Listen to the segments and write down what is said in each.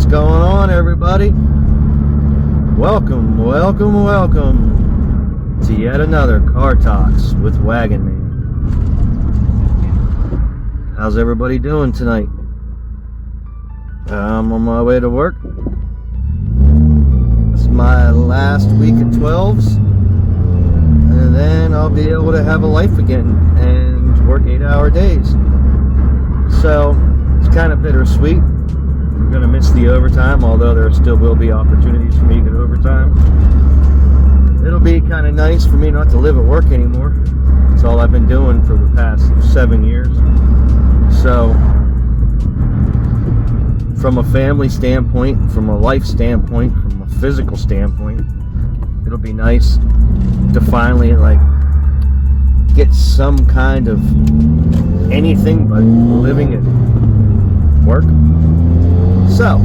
What's going on, everybody? Welcome to yet another Car Talks with Wagonman. How's everybody doing tonight? I'm on my way to work. It's my last week at 12s, and then I'll be able to have a life again and work 8-hour days. So it's kind of bittersweet. I'm going to miss the overtime, although there still will be opportunities for me to get overtime. It'll be kind of nice for me not to live at work anymore. That's all I've been doing for the past 7 years. So, from a family standpoint, from a life standpoint, from a physical standpoint, it'll be nice to finally, get some kind of anything but living at work. So,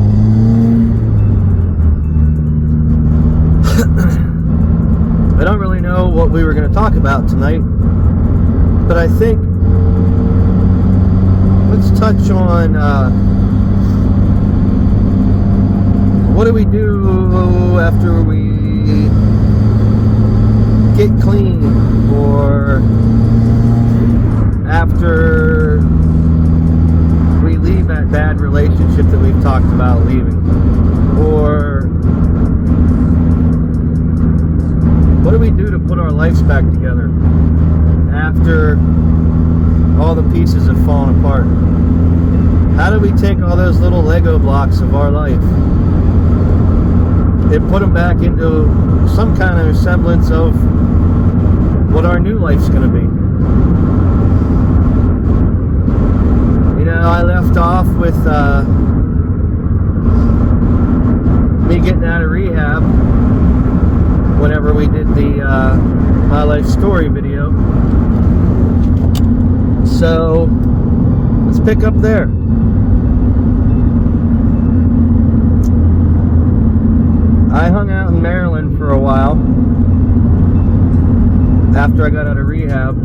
I don't really know what we were going to talk about tonight, but I think let's touch on what do we do after we get clean, or after we leave that bad relationship that we've talked about leaving, or what do we do to put our lives back together after all the pieces have fallen apart? How do we take all those little Lego blocks of our life and put them back into some kind of semblance of what our new life's going to be? You know, I left off with me getting out of rehab whenever we did the My Life Story video. So let's pick up there. I hung out in Maryland for a while. After I got out of rehab,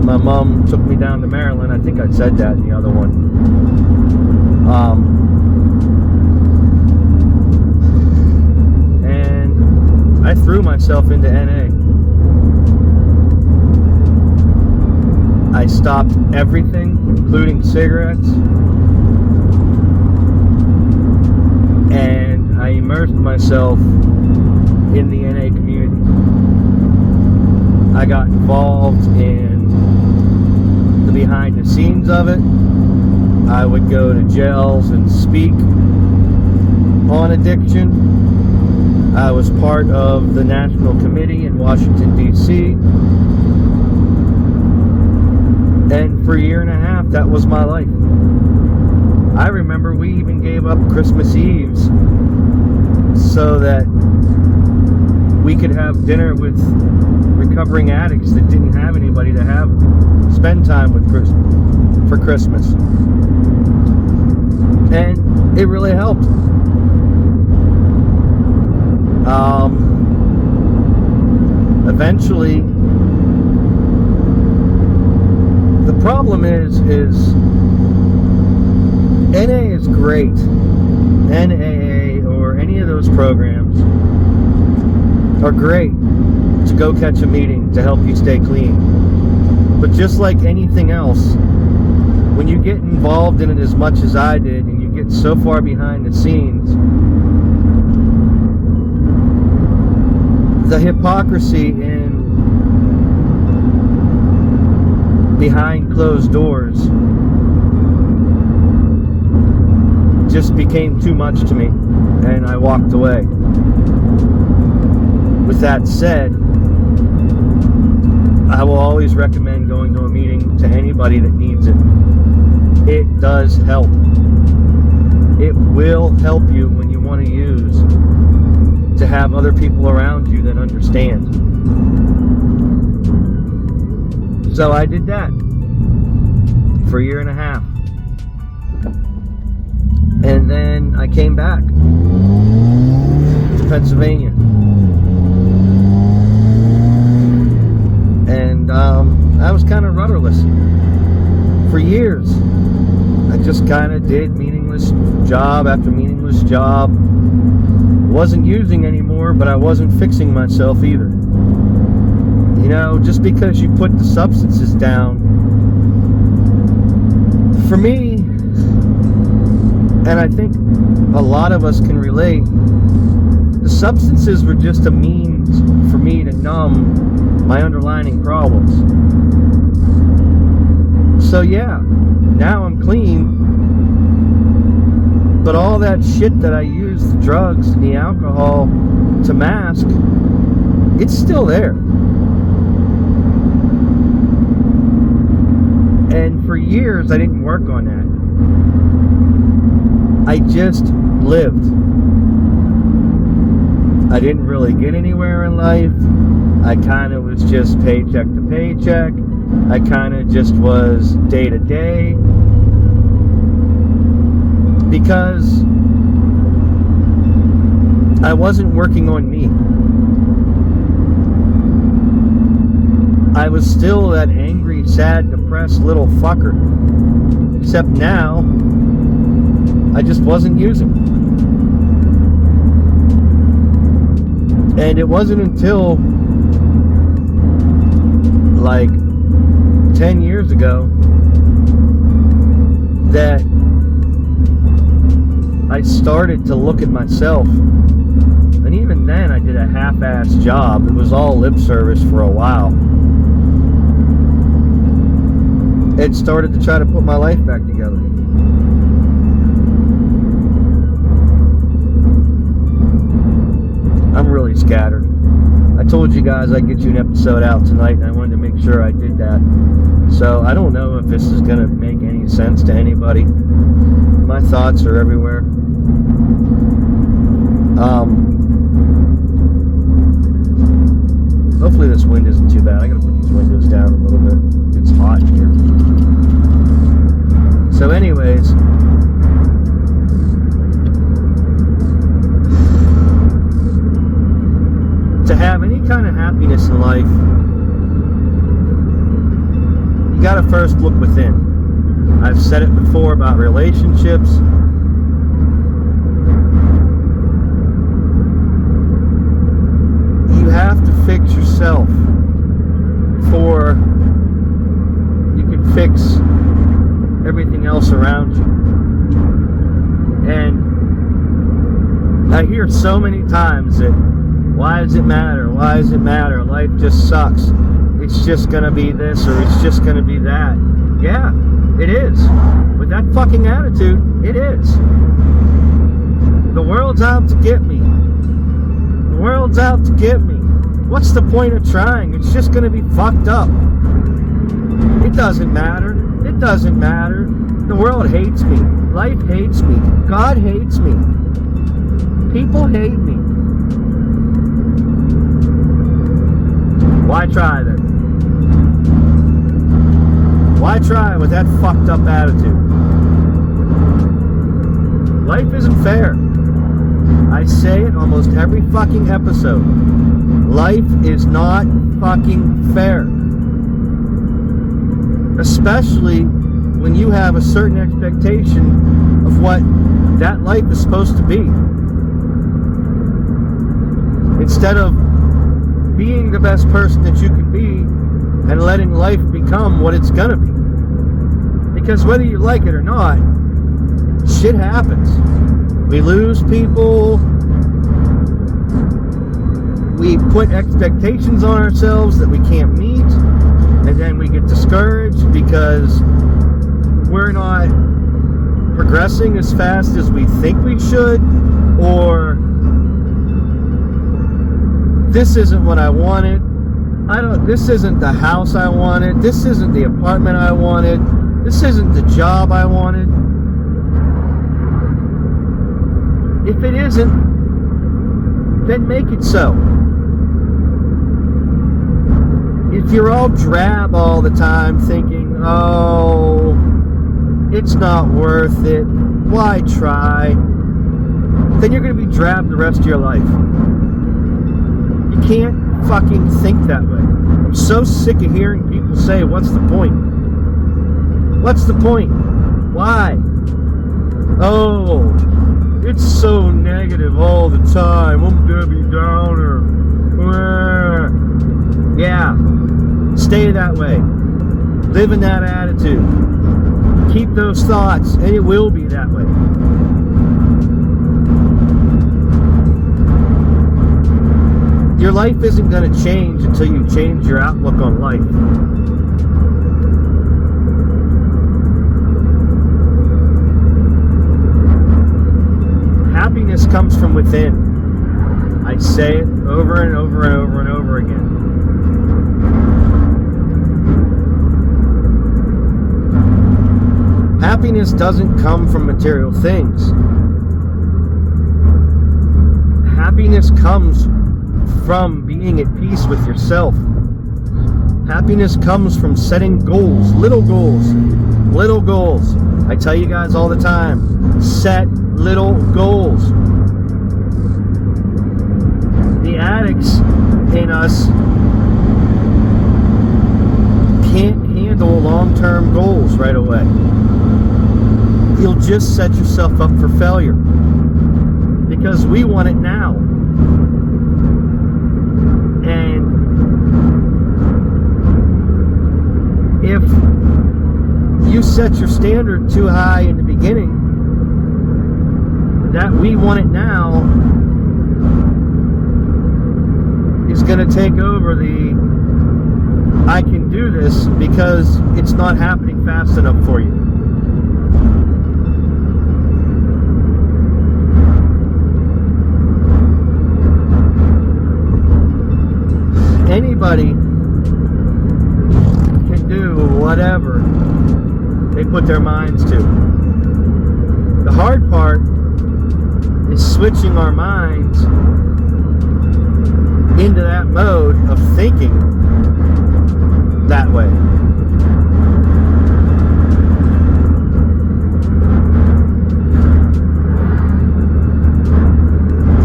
my mom took me down to Maryland. I think I said that in the other one. And I threw myself into NA. I stopped everything, including cigarettes, and I immersed myself in the NA community. I got involved in the behind the scenes of it. I would go to jails and speak on addiction. I was part of the national committee in Washington, D.C. And for a year and a half, that was my life. I remember we even gave up Christmas Eves so that we could have dinner with recovering addicts that didn't have anybody to spend time with for Christmas. And it really helped. Eventually, the problem is NA is great. NAA or any of those programs are great to go catch a meeting to help you stay clean. But just like anything else, when you get involved in it as much as I did and you get so far behind the scenes, the hypocrisy in behind closed doors just became too much to me, and I walked away. With that said, I will always recommend going to a meeting to anybody that needs it. It does help. It will help you when you want to use to have other people around you that understand. So I did that for a year and a half. And then I came back to Pennsylvania. And I was kind of rudderless for years. I just kind of did meeting meaningless job after meaningless job. Wasn't using anymore, but I wasn't fixing myself either. You know, just because you put the substances down, for me, and I think a lot of us can relate, the substances were just a means for me to numb my underlying problems. So yeah, now I'm clean, but all that shit that I used, the drugs and the alcohol to mask, it's still there. And for years I didn't work on that. I just lived. I didn't really get anywhere in life. I kind of was just paycheck to paycheck. I kind of just was day to day. Because I wasn't working on me. I was still that angry, sad, depressed little fucker. Except now, I just wasn't using. And it wasn't until like 10 years ago that I started to look at myself. And even then I did a half-assed job. It was all lip service for a while. And started to try to put my life back together. I'm really scattered. I told you guys I'd get you an episode out tonight, and I wanted to make sure I did that. So I don't know if this is going to make any sense to anybody. My thoughts are everywhere. Hopefully this wind isn't too bad. I gotta put these windows down a little bit. It's hot here. So anyways, to have any kind of happiness in life, you gotta first look within. I've said it before about relationships. You have to fix yourself before you can fix everything else around you. And I hear so many times that, why does it matter? Why does it matter? Life just sucks. It's just gonna be this or it's just gonna be that. Yeah, it is. With that fucking attitude, it is. The world's out to get me. The world's out to get me. What's the point of trying? It's just gonna be fucked up. It doesn't matter. It doesn't matter. The world hates me. Life hates me. God hates me. People hate me. Why try then? Why try with that fucked up attitude? Life isn't fair. I say it almost every fucking episode. Life is not fucking fair. Especially when you have a certain expectation of what that life is supposed to be. Instead of being the best person that you can be and letting life become what it's gonna be. Because whether you like it or not, shit happens. We lose people. We put expectations on ourselves that we can't meet. And then we get discouraged because we're not progressing as fast as we think we should. Or this isn't what I wanted. This isn't the house I wanted. This isn't the apartment I wanted. This isn't the job I wanted. If it isn't, then make it so. If you're all drab all the time thinking, oh, it's not worth it, why try? Then you're going to be drab the rest of your life. You can't fucking think that way. I'm so sick of hearing people say, what's the point? What's the point? Why? Oh, it's so negative all the time. I'm Debbie Downer. Yeah, stay that way. Live in that attitude. Keep those thoughts, and it will be that way. Your life isn't going to change until you change your outlook on life. Happiness comes from within. I say it over and over and over and over again. Happiness doesn't come from material things. Happiness comes from being at peace with yourself. Happiness comes from setting goals, little goals, little goals. I tell you guys all the time, set little goals. The addicts in us can't handle long-term goals right away. You'll just set yourself up for failure because we want it now. And if you set your standard too high in the beginning, that we want it now is going to take over the I can do this because it's not happening fast enough for you. Anybody can do whatever they put their minds to. The hard part is switching our minds into that mode of thinking that way.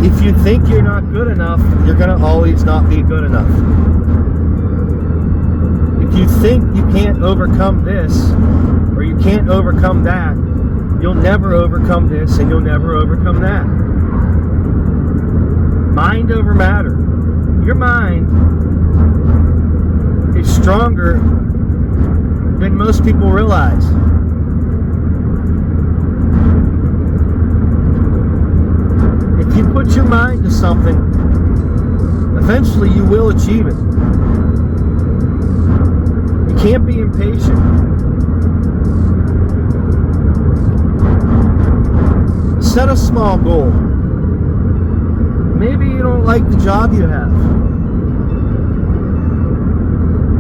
If you think you're not good enough, you're going to always not be good enough. If you think you can't overcome this, or you can't overcome that, you'll never overcome this, and you'll never overcome that. Mind over matter. Your mind is stronger than most people realize. If you put your mind to something, eventually you will achieve it. You can't be impatient. Set a small goal. Maybe you don't like the job you have.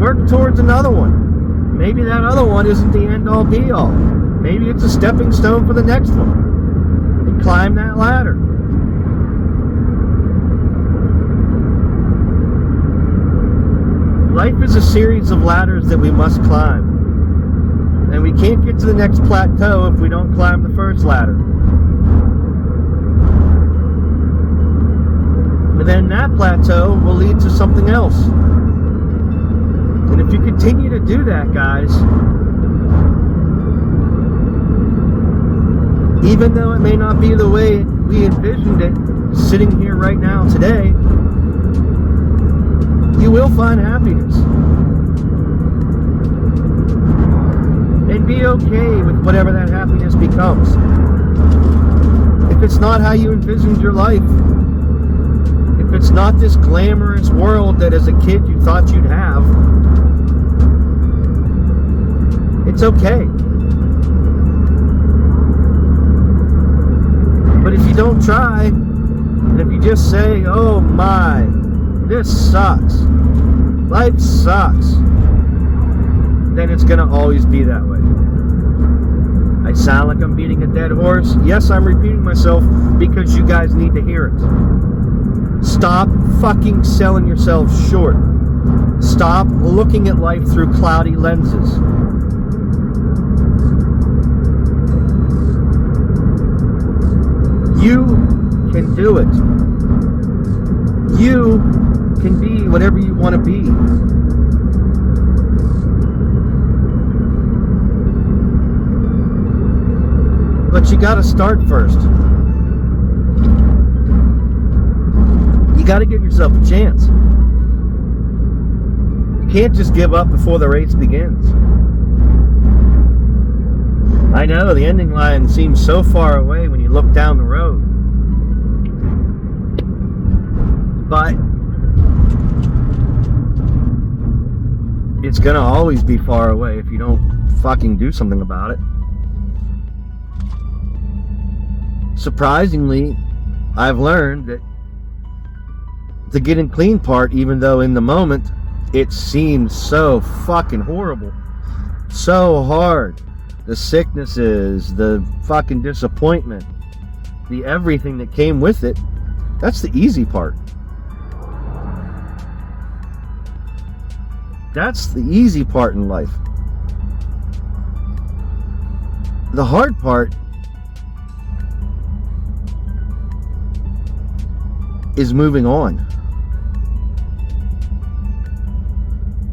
Work towards another one. Maybe that other one isn't the end-all be-all. Maybe it's a stepping stone for the next one. And climb that ladder. Life is a series of ladders that we must climb. And we can't get to the next plateau if we don't climb the first ladder. And then that plateau will lead to something else. And if you continue to do that, guys, even though it may not be the way we envisioned it sitting here right now today, you will find happiness. And be okay with whatever that happiness becomes. If it's not how you envisioned your life, if it's not this glamorous world that as a kid you thought you'd have, it's okay. But if you don't try, and if you just say, oh my, this sucks, life sucks, then it's going to always be that way. I sound like I'm beating a dead horse. Yes, I'm repeating myself because you guys need to hear it. Stop fucking selling yourself short. Stop looking at life through cloudy lenses. You can do it. You can be whatever you want to be. But But you got to start first. You got to give yourself a chance. You can't just give up before the race begins. I know the ending line seems so far away when you look down the road. But it's gonna always be far away if you don't fucking do something about it. Surprisingly, I've learned that the getting clean part, even though in the moment it seems so fucking horrible, so hard, the sicknesses, the fucking disappointment, the everything that came with it, that's the easy part. That's the easy part in life. The hard part is moving on.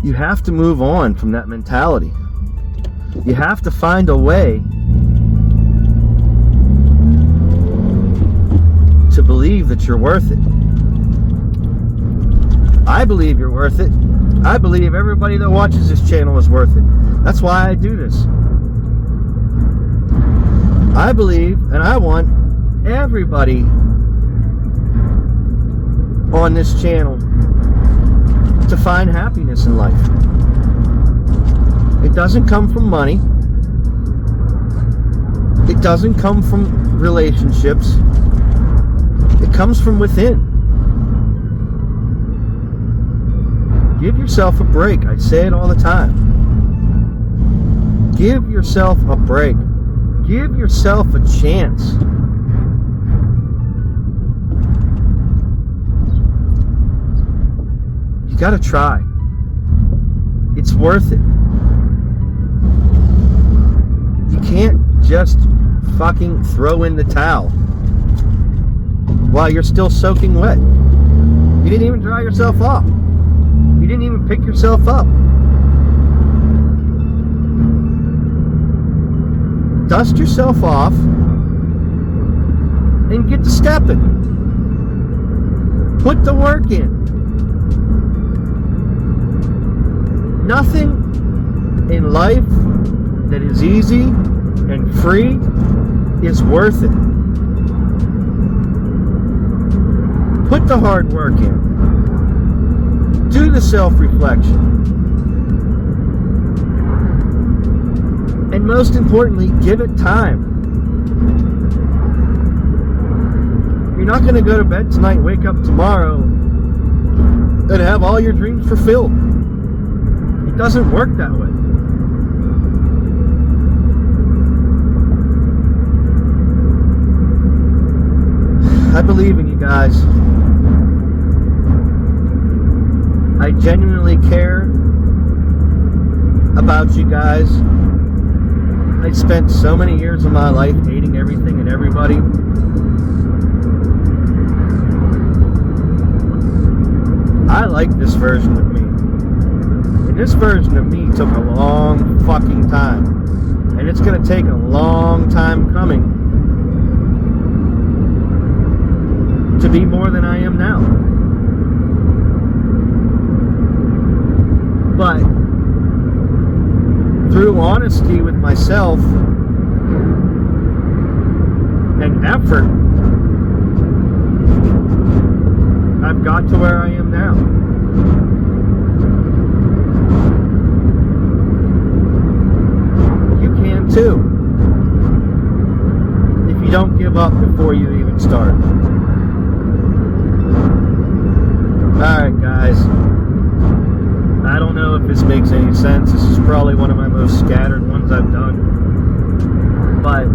You have to move on from that mentality. You have to find a way to believe that you're worth it. I believe you're worth it. I believe everybody that watches this channel is worth it. That's why I do this. I believe and I want everybody on this channel to find happiness in life. It doesn't come from money. It doesn't come from relationships. It comes from within. Give yourself a break. I say it all the time. Give yourself a break. Give yourself a chance. You gotta try. It's worth it. You can't just fucking throw in the towel while you're still soaking wet. You didn't even dry yourself off. You didn't even pick yourself up. Dust yourself off and get to stepping. Put the work in. Nothing in life that is easy and free is worth it. Put the hard work in. Do the self-reflection. And most importantly, give it time. You're not going to go to bed tonight, wake up tomorrow, and have all your dreams fulfilled. It doesn't work that way. I believe in you guys. I genuinely care about you guys. I spent so many years of my life hating everything and everybody. I like this version of me. And this version of me took a long fucking time. And it's going to take a long time coming to be more than I am now. But through honesty with myself and effort, I've got to where I am now. You can too, if you don't give up before you even start. Alright guys, I don't know if this makes any sense. This is probably one of my most scattered ones I've done. But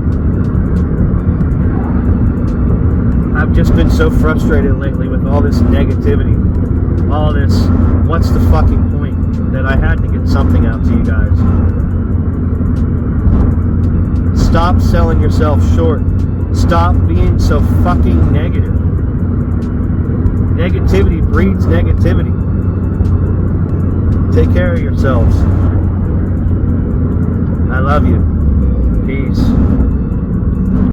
I've just been so frustrated lately with all this negativity. All this, what's the fucking point? That I had to get something out to you guys. Stop selling yourself short. Stop being so fucking negative. Negativity breeds negativity. Take care of yourselves. I love you.